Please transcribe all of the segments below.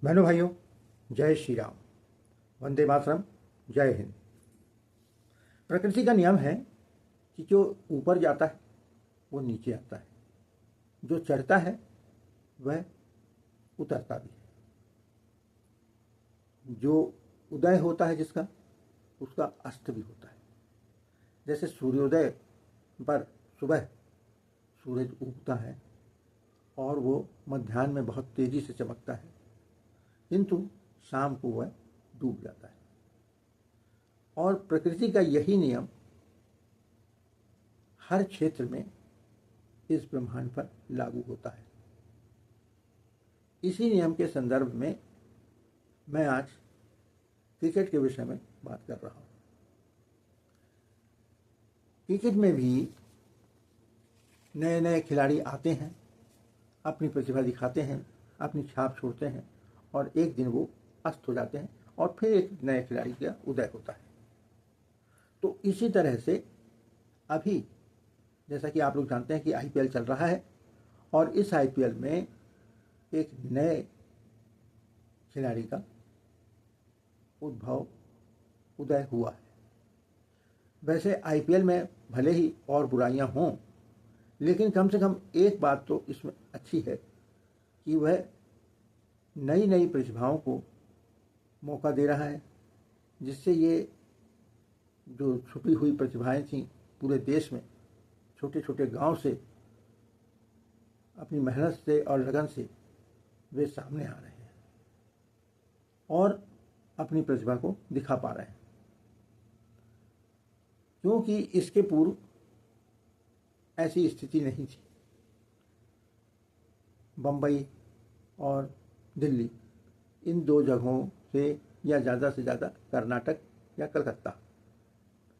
बहनों भाइयों, जय श्री राम, वंदे मातरम, जय हिंद। प्रकृति का नियम है कि जो ऊपर जाता है वो नीचे आता है, जो चढ़ता है वह उतरता भी है। जो उदय होता है जिसका, उसका अस्त भी होता है। जैसे सूर्योदय पर सुबह सूरज उगता है और वो मध्याह्न में बहुत तेजी से चमकता है, किंतु शाम को वह डूब जाता है। और प्रकृति का यही नियम हर क्षेत्र में इस ब्रह्मांड पर लागू होता है। इसी नियम के संदर्भ में मैं आज क्रिकेट के विषय में बात कर रहा हूँ। क्रिकेट में भी नए नए खिलाड़ी आते हैं, अपनी प्रतिभा दिखाते हैं, अपनी छाप छोड़ते हैं और एक दिन वो अस्त हो जाते हैं और फिर एक नए खिलाड़ी का उदय होता है। तो इसी तरह से अभी जैसा कि आप लोग जानते हैं कि आईपीएल चल रहा है और इस आईपीएल में एक नए खिलाड़ी का उदय हुआ है। वैसे आईपीएल में भले ही और बुराइयां हों, लेकिन कम से कम एक बात तो इसमें अच्छी है कि वह नई नई प्रतिभाओं को मौका दे रहा है, जिससे ये जो छुपी हुई प्रतिभाएं थीं पूरे देश में, छोटे छोटे गांव से अपनी मेहनत से और लगन से वे सामने आ रहे हैं और अपनी प्रतिभा को दिखा पा रहे हैं। क्योंकि इसके पूर्व ऐसी स्थिति नहीं थी। बम्बई और दिल्ली, इन दो जगहों से या ज़्यादा से ज़्यादा कर्नाटक या कलकत्ता,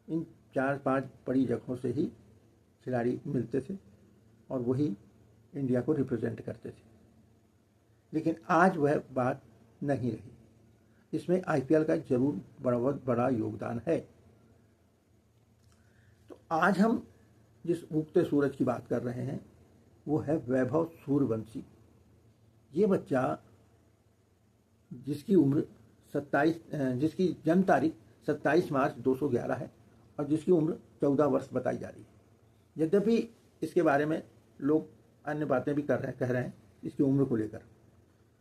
इन 4-5 बड़ी जगहों से ही खिलाड़ी मिलते थे और वही इंडिया को रिप्रेजेंट करते थे। लेकिन आज वह बात नहीं रही। इसमें आईपीएल का जरूर बहुत बड़ा योगदान है। तो आज हम जिस उगते सूरज की बात कर रहे हैं वो है वैभव सूर्यवंशी। ये बच्चा जिसकी जन्म तारीख 27 मार्च 211 है और जिसकी उम्र 14 वर्ष बताई जा रही है। यद्यपि इसके बारे में लोग अन्य बातें भी कह रहे हैं इसकी उम्र को लेकर,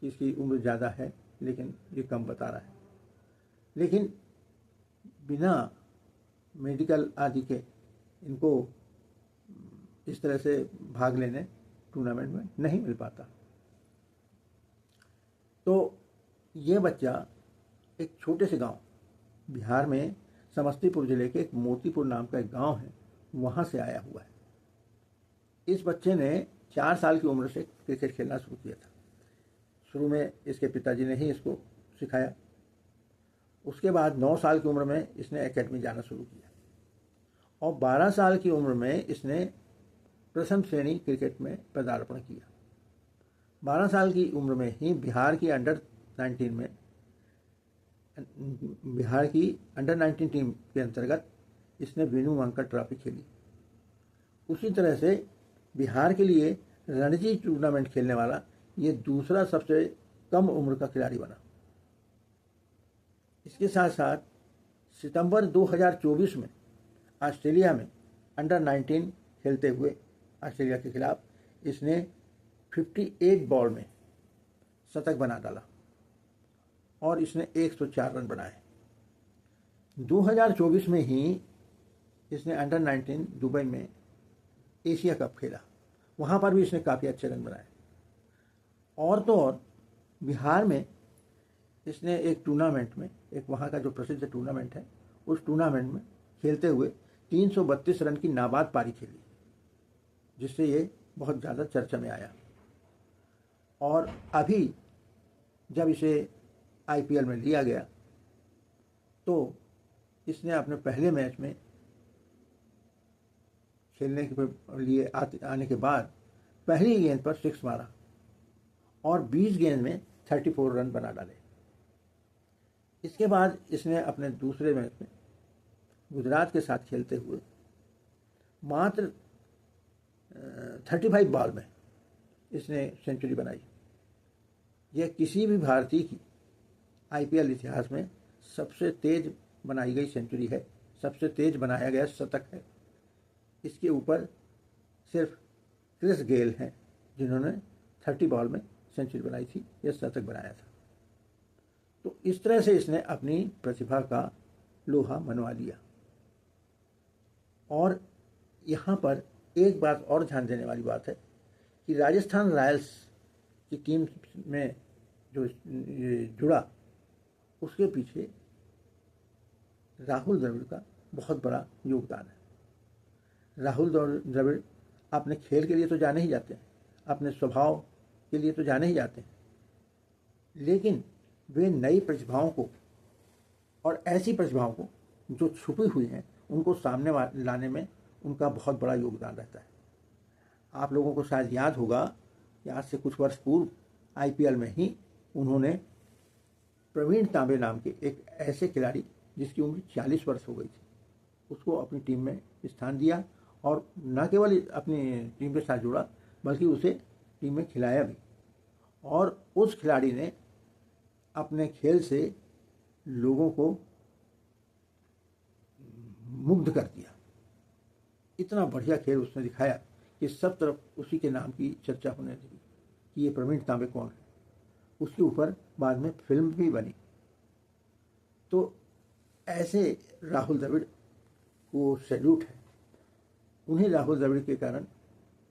इसकी उम्र ज़्यादा है लेकिन ये कम बता रहा है। लेकिन बिना मेडिकल आदि के इनको इस तरह से भाग लेने टूर्नामेंट में नहीं मिल पाता। तो ये बच्चा एक छोटे से गांव, बिहार में समस्तीपुर जिले के एक मोतीपुर नाम का एक गांव है, वहां से आया हुआ है। इस बच्चे ने 4 साल की उम्र से क्रिकेट खेलना शुरू किया था। शुरू में इसके पिताजी ने ही इसको सिखाया। उसके बाद 9 साल की उम्र में इसने एकेडमी जाना शुरू किया और 12 साल की उम्र में इसने प्रथम श्रेणी क्रिकेट में पदार्पण किया। 12 साल की उम्र में ही बिहार की अंडर 19 टीम के अंतर्गत इसने वीनू वांकर ट्रॉफी खेली। उसी तरह से बिहार के लिए रणजी टूर्नामेंट खेलने वाला ये दूसरा सबसे कम उम्र का खिलाड़ी बना। इसके साथ साथ सितंबर 2024 में ऑस्ट्रेलिया में अंडर 19 खेलते हुए ऑस्ट्रेलिया के खिलाफ इसने 58 बॉल में शतक बना डाला और इसने 104 रन बनाए। 2024 में ही इसने अंडर 19 दुबई में एशिया कप खेला, वहाँ पर भी इसने काफ़ी अच्छे रन बनाए। और तो और बिहार में इसने एक टूर्नामेंट में, एक वहाँ का जो प्रसिद्ध टूर्नामेंट है, उस टूर्नामेंट में खेलते हुए 332 रन की नाबाद पारी खेली, जिससे ये बहुत ज़्यादा चर्चा में आया। और अभी जब इसे आईपीएल में लिया गया तो इसने अपने पहले मैच में खेलने के लिए आने के बाद पहली गेंद पर 6 मारा और 20 गेंद में 34 रन बना डाले। इसके बाद इसने अपने दूसरे मैच में गुजरात के साथ खेलते हुए मात्र 35 बॉल में इसने सेंचुरी बनाई यह किसी भी भारतीय की आईपीएल इतिहास में सबसे तेज बनाई गई सेंचुरी है, सबसे तेज बनाया गया शतक है। इसके ऊपर सिर्फ क्रिस गेल हैं जिन्होंने 30 बॉल में सेंचुरी बनाई थी, यह शतक बनाया था। तो इस तरह से इसने अपनी प्रतिभा का लोहा मनवा लिया। और यहाँ पर एक बात और ध्यान देने वाली बात है कि राजस्थान रॉयल्स की टीम में जो जुड़ा उसके पीछे राहुल द्रविड़ का बहुत बड़ा योगदान है। राहुल द्रविड़ अपने खेल के लिए तो जाने ही जाते हैं, अपने स्वभाव के लिए तो जाने ही जाते हैं, लेकिन वे नई प्रतिभाओं को और ऐसी प्रतिभाओं को जो छुपी हुई हैं उनको सामने लाने में उनका बहुत बड़ा योगदान रहता है। आप लोगों को शायद याद होगा कि आज से कुछ वर्ष पूर्व आईपीएल में ही उन्होंने प्रवीण तांबे नाम के एक ऐसे खिलाड़ी जिसकी उम्र 40 वर्ष हो गई थी, उसको अपनी टीम में स्थान दिया और न केवल अपनी टीम के साथ जुड़ा बल्कि उसे टीम में खिलाया भी। और उस खिलाड़ी ने अपने खेल से लोगों को मुग्ध कर दिया। इतना बढ़िया खेल उसने दिखाया कि सब तरफ उसी के नाम की चर्चा होने लगी कि ये प्रवीण तांबे कौन है। उसके ऊपर बाद में फिल्म भी बनी। तो ऐसे राहुल द्रविड़ को सैल्यूट है। उन्हीं राहुल द्रविड़ के कारण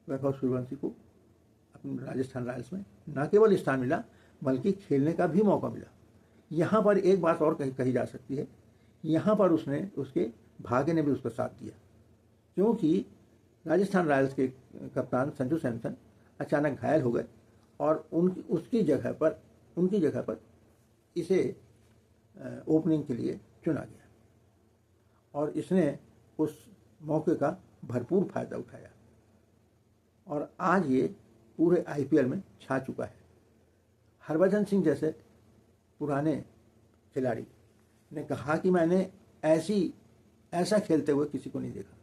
वैभव सूर्यवंशी को अपने राजस्थान रॉयल्स में न केवल स्थान मिला बल्कि खेलने का भी मौका मिला। यहाँ पर एक बात और कही जा सकती है, यहाँ पर उसके भाग्य ने भी उसका साथ दिया, क्योंकि राजस्थान रॉयल्स के कप्तान संजू सैमसन अचानक घायल हो गए और उनकी जगह पर इसे ओपनिंग के लिए चुना गया और इसने उस मौके का भरपूर फायदा उठाया और आज ये पूरे आईपीएल में छा चुका है। हरभजन सिंह जैसे पुराने खिलाड़ी ने कहा कि मैंने ऐसा खेलते हुए किसी को नहीं देखा।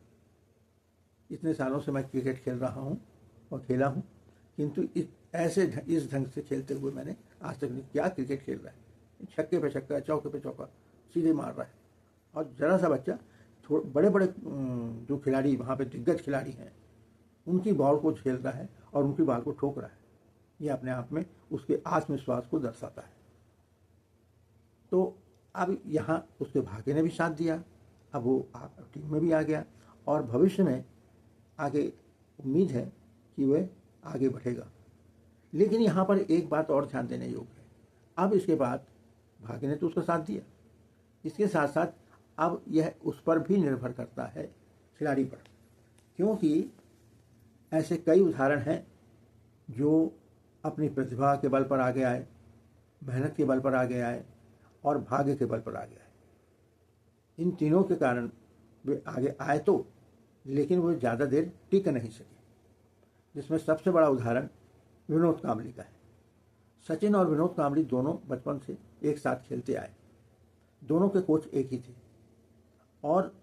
इतने सालों से मैं क्रिकेट खेल रहा हूँ और खेला हूँ, किंतु इस ढंग से खेलते हुए मैंने आज तक नहीं। क्या क्रिकेट खेल रहा है, छक्के पे छक्का, चौके पे चौका सीधे मार रहा है। और जरा सा बच्चा बड़े बड़े जो खिलाड़ी वहाँ पे दिग्गज खिलाड़ी हैं उनकी बॉल को झेल रहा है और उनकी बॉल को ठोक रहा है। ये अपने आप में उसके आत्मविश्वास को दर्शाता है। तो अब यहाँ उसके भाग्य ने भी साथ दिया, अब वो टीम में भी आ गया और भविष्य में आगे उम्मीद है कि वह आगे बढ़ेगा। लेकिन यहाँ पर एक बात और ध्यान देने योग्य है। अब इसके बाद भाग्य ने तो उसका साथ दिया, इसके साथ साथ अब यह उस पर भी निर्भर करता है, खिलाड़ी पर, क्योंकि ऐसे कई उदाहरण हैं जो अपनी प्रतिभा के बल पर आगे आए, मेहनत के बल पर आगे आए और भाग्य के बल पर आगे आए। इन तीनों के कारण वे आगे आए तो, लेकिन वो ज़्यादा देर टिक नहीं सके, जिसमें सबसे बड़ा उदाहरण विनोद कांबली का है। सचिन और विनोद कांबली दोनों बचपन से एक साथ खेलते आए, दोनों के कोच एक ही थे और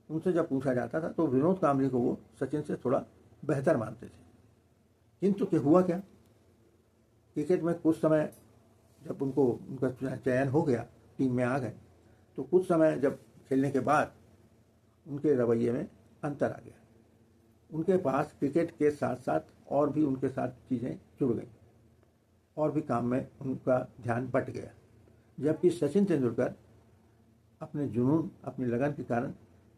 उनसे जब पूछा जाता था तो विनोद कांबली को वो सचिन से थोड़ा बेहतर मानते थे। किंतु क्या हुआ, क्या क्रिकेट में कुछ समय जब उनका चयन हो गया, टीम में आ गए, तो कुछ समय जब खेलने के बाद उनके रवैये में अंतर आ गया। उनके पास क्रिकेट के साथ साथ और भी उनके साथ चीज़ें जुड़ गई और भी काम में उनका ध्यान बट गया। जबकि सचिन तेंदुलकर अपने जुनून, अपनी लगन के कारण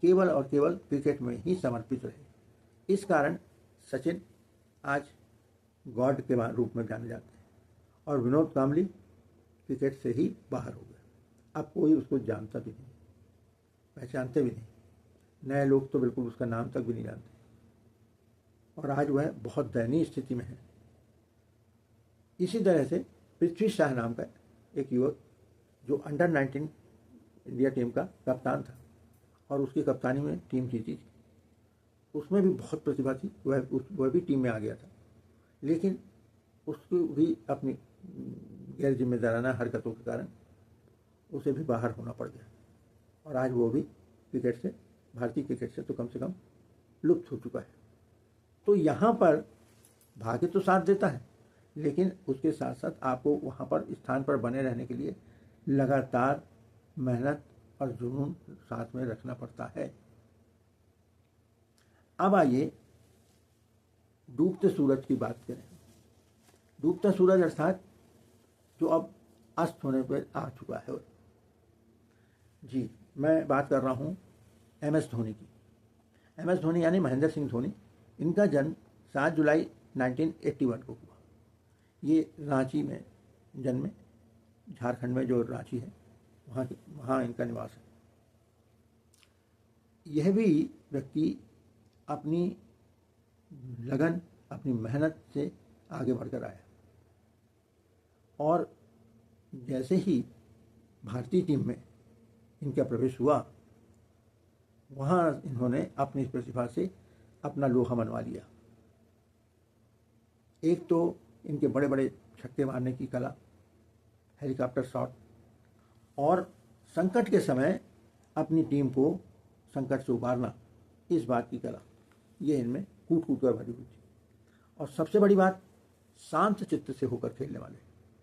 केवल और केवल क्रिकेट में ही समर्पित रहे। इस कारण सचिन आज गॉड के रूप में जाने जाते हैं और विनोद कांबली क्रिकेट से ही बाहर हो गया। अब कोई उसको जानता भी नहीं, पहचानते भी नहीं, नए लोग तो बिल्कुल उसका नाम तक भी नहीं जानते और आज वह बहुत दयनीय स्थिति में है। इसी तरह से पृथ्वी शाह नाम का एक युवक जो अंडर 19 इंडिया टीम का कप्तान था और उसकी कप्तानी में टीम जीती थी, उसमें भी बहुत प्रतिभा थी, वह भी टीम में आ गया था, लेकिन उसको भी अपनी गैर जिम्मेदाराना हरकतों के कारण उसे भी बाहर होना पड़ गया और आज वो भी क्रिकेट से, भारतीय क्रिकेट से तो कम से कम लुप्त हो चुका है। तो यहाँ पर भाग्य तो साथ देता है, लेकिन उसके साथ साथ आपको वहाँ पर स्थान पर बने रहने के लिए लगातार मेहनत और जुनून साथ में रखना पड़ता है। अब आइए डूबते सूरज की बात करें। डूबता सूरज अर्थात जो अब अस्त होने पर आ चुका है। जी, मैं बात कर रहा हूँ MS धोनी की। MS धोनी यानी महेंद्र सिंह धोनी। इनका जन्म 7 जुलाई 1981 को हुआ। ये रांची में जन्मे, झारखंड में जो रांची है वहाँ इनका निवास है। यह भी व्यक्ति अपनी लगन, अपनी मेहनत से आगे बढ़कर आया और जैसे ही भारतीय टीम में इनका प्रवेश हुआ, वहाँ इन्होंने अपनी प्रतिभा से अपना लोहा मनवा लिया। एक तो इनके बड़े बड़े छक्के मारने की कला, हेलीकॉप्टर शॉट, और संकट के समय अपनी टीम को संकट से उबारना, इस बात की कला ये इनमें कूट कूट कर भरी हुई थी। और सबसे बड़ी बात, शांत चित्त से होकर खेलने वाले,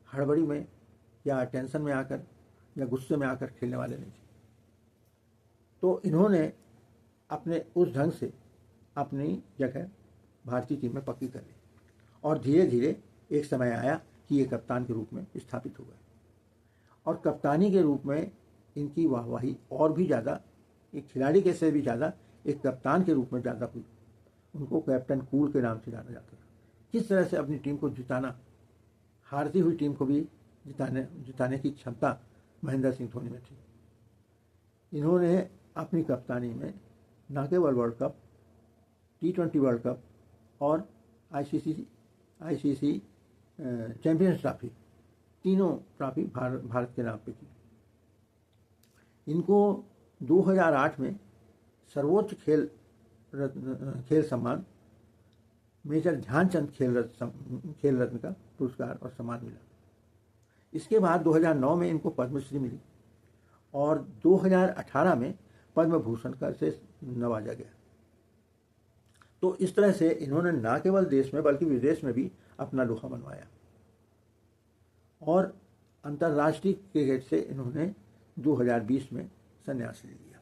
हड़बड़ी में या टेंशन में आकर या गुस्से में आकर खेलने वाले नहीं थे। तो इन्होंने अपने उस ढंग से अपनी जगह भारतीय टीम में पक्की कर ली और धीरे धीरे एक समय आया कि ये कप्तान के रूप में स्थापित हो गए। और कप्तानी के रूप में इनकी वाहवाही और भी ज़्यादा, एक खिलाड़ी के से भी ज़्यादा एक कप्तान के रूप में ज़्यादा हुई। उनको कैप्टन कूल के नाम से जाना जाता था। किस तरह से अपनी टीम को जिताना, हारती हुई टीम को भी जिताने की क्षमता महेंद्र सिंह धोनी में थी। इन्होंने अपनी कप्तानी में न केवल world cup, T20 world cup और ICC चैंपियंस ट्रॉफी, तीनों ट्रॉफी भारत के नाम पे की। इनको 2008 में सर्वोच्च खेल सम्मान मेजर ध्यानचंद खेल रत्न का पुरस्कार और सम्मान मिला। इसके बाद 2009 में इनको पद्मश्री मिली और 2018 में पद्म भूषण का से नवाजा गया। तो इस तरह से इन्होंने न केवल देश में बल्कि विदेश में भी अपना लोहा मनवाया और अंतर्राष्ट्रीय क्रिकेट से इन्होंने 2020 में संन्यास ले लिया।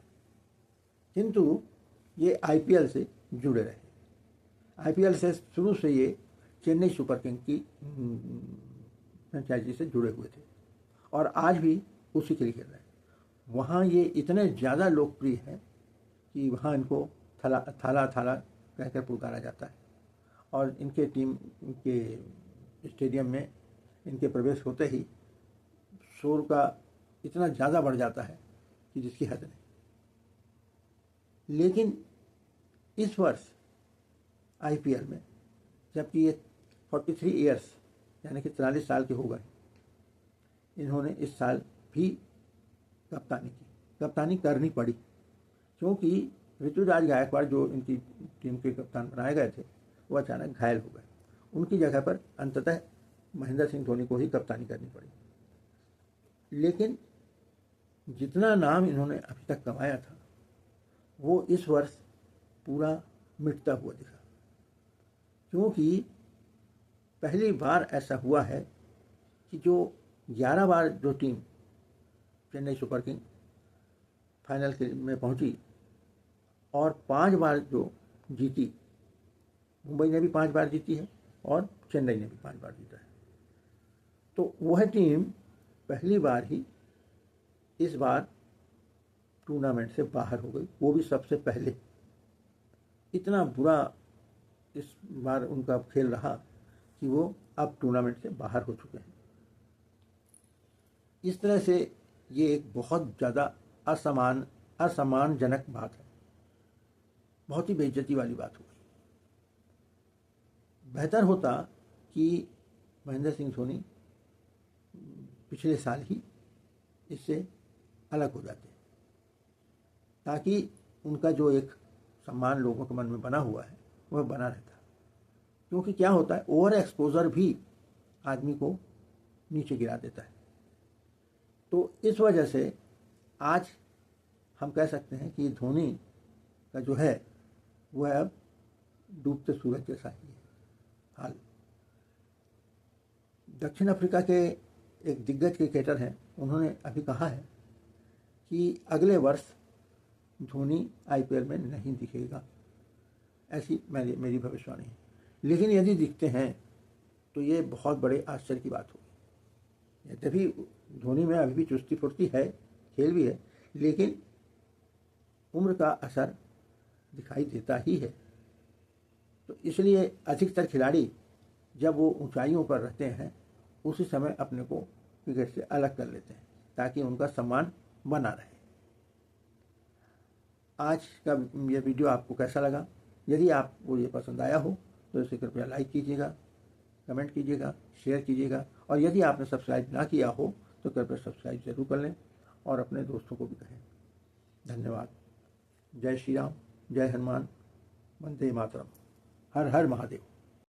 किंतु ये IPL से जुड़े रहे। IPL से शुरू से ये चेन्नई सुपर किंग की फ्रेंचाइजी से जुड़े हुए थे और आज भी उसी के लिए खेल रहे हैं। वहाँ ये इतने ज़्यादा लोकप्रिय हैं कि वहाँ इनको थाला कहकर पुकारा जाता है और इनके टीम के स्टेडियम में इनके प्रवेश होते ही शोर का इतना ज़्यादा बढ़ जाता है कि जिसकी हद नहीं। लेकिन इस वर्ष IPL में जबकि ये 43 ईयर्स यानी कि 43 साल के हो गए, इन्होंने इस साल भी कप्तानी करनी पड़ी क्योंकि ऋतुराज गायकवाड़ जो इनकी टीम के कप्तान बनाए गए थे वो अचानक घायल हो गए। उनकी जगह पर अंततः महेंद्र सिंह धोनी को ही कप्तानी करनी पड़ी। लेकिन जितना नाम इन्होंने अभी तक कमाया था वो इस वर्ष पूरा मिटता हुआ दिखा, क्योंकि पहली बार ऐसा हुआ है कि जो 11 बार जो team Chennai super king final में पहुंची और 5 बार जो जीती, मुंबई ने भी 5 बार जीती है और चेन्नई ने भी 5 बार जीता है, तो वह टीम पहली बार ही इस बार टूर्नामेंट से बाहर हो गई, वो भी सबसे पहले। इतना बुरा इस बार उनका खेल रहा कि वो अब टूर्नामेंट से बाहर हो चुके हैं। इस तरह से ये एक बहुत ज़्यादा असम्मानजनक बात है, बहुत ही बेइज्जती वाली बात हो गई। बेहतर होता कि महेंद्र सिंह धोनी पिछले साल ही इससे अलग हो जाते ताकि उनका जो एक सम्मान लोगों के मन में बना हुआ है वह बना रहता। क्योंकि क्या होता है, ओवर एक्सपोजर भी आदमी को नीचे गिरा देता है। तो इस वजह से आज हम कह सकते हैं कि धोनी का जो है वह अब डूबते सूरज जैसा ही है हाल। दक्षिण अफ्रीका के एक दिग्गज क्रिकेटर हैं, उन्होंने अभी कहा है कि अगले वर्ष धोनी आईपीएल में नहीं दिखेगा, ऐसी मेरी भविष्यवाणी है। लेकिन यदि दिखते हैं तो ये बहुत बड़े आश्चर्य की बात होगी। यद्यपि धोनी में अभी भी चुस्ती फुर्ती है, खेल भी है, लेकिन उम्र का असर दिखाई देता ही है। तो इसलिए अधिकतर खिलाड़ी जब वो ऊंचाइयों पर रहते हैं उसी समय अपने को क्रिकेट से अलग कर लेते हैं ताकि उनका सम्मान बना रहे। आज का ये वीडियो आपको कैसा लगा? यदि आपको ये पसंद आया हो तो इसे कृपया लाइक कीजिएगा, कमेंट कीजिएगा, शेयर कीजिएगा, और यदि आपने सब्सक्राइब ना किया हो तो कृपया सब्सक्राइब जरूर कर लें और अपने दोस्तों को भी कहें। धन्यवाद। जय श्री राम, जय हनुमान, वंदे मातरम, हर हर महादेव।